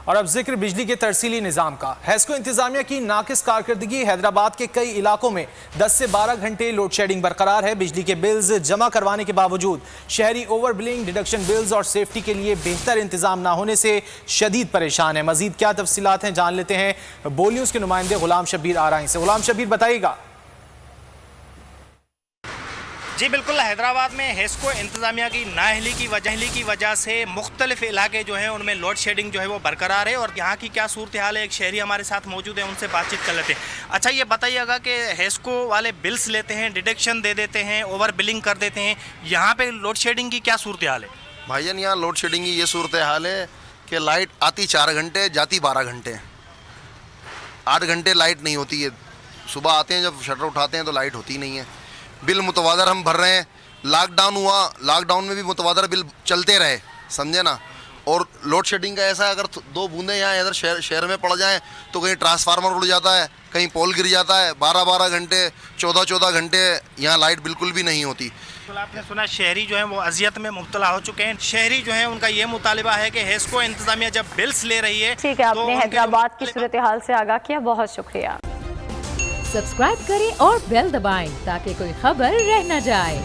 और अब जिक्र बिजली के तरसीली निजाम का। हेस्को इंतजामिया की नाकिस कारकर्दगी। हैदराबाद के कई इलाकों में 10 से 12 घंटे लोड शेडिंग बरकरार है। बिजली के बिल्स जमा करवाने के बावजूद शहरी ओवर बिलिंग, डिडक्शन बिल्स और सेफ्टी के लिए बेहतर इंतजाम ना होने से शदीद परेशान है। मजीद क्या तफसीलात हैं जान लेते हैं बोल न्यूज के नुमाइंदे गुलाम शब्बीर आराई से। गुलाम शब्बीर बताइएगा। जी बिल्कुल, हैदराबाद में हेस्को इंतजामिया की नाअहली की वजह से मुख्तलिफ इलाके जो हैं उनमें लोड शेडिंग जो है वो बरकरार है। और यहाँ की क्या सूरत हाल है, एक शहरी हमारे साथ मौजूद है, उनसे बातचीत कर लेते हैं। अच्छा, ये बताइएगा कि हेस्को वाले बिल्स लेते हैं, डिडक्शन दे देते हैं, ओवर बिलिंग कर देते हैं, यहाँ पे लोड शेडिंग की क्या सूरत हाल है? भाईजान, यहाँ लोड शेडिंग की ये सूरत हाल है कि लाइट आती 4 घंटे, जाती 12 घंटे, 8 घंटे लाइट नहीं होती है। सुबह आते हैं, जब शटर उठाते हैं तो लाइट होती नहीं है। बिल मुतवादर हम भर रहे हैं। लॉकडाउन हुआ, लॉकडाउन में भी मुतवादर बिल चलते रहे, समझे ना। और लोड शेडिंग का ऐसा है, अगर 2 बूंदें यहाँ इधर शहर में पड़ जाएं तो कहीं ट्रांसफार्मर उड़ जाता है, कहीं पोल गिर जाता है। 12-12 घंटे, 14-14 घंटे यहाँ लाइट बिल्कुल भी नहीं होती। तो आपने सुना शहरी जो है वो अजियत में मुब्तला हो चुके हैं। शहरी जो है उनका ये मुतालिबा है कि हेस्को इंतजामिया जब बिल्स ले रही है। ठीक है, आपने हैदराबाद की सूरत हाल से आगाह किया, बहुत शुक्रिया। सब्सक्राइब करें और बेल दबाएं ताकि कोई खबर रह न जाए।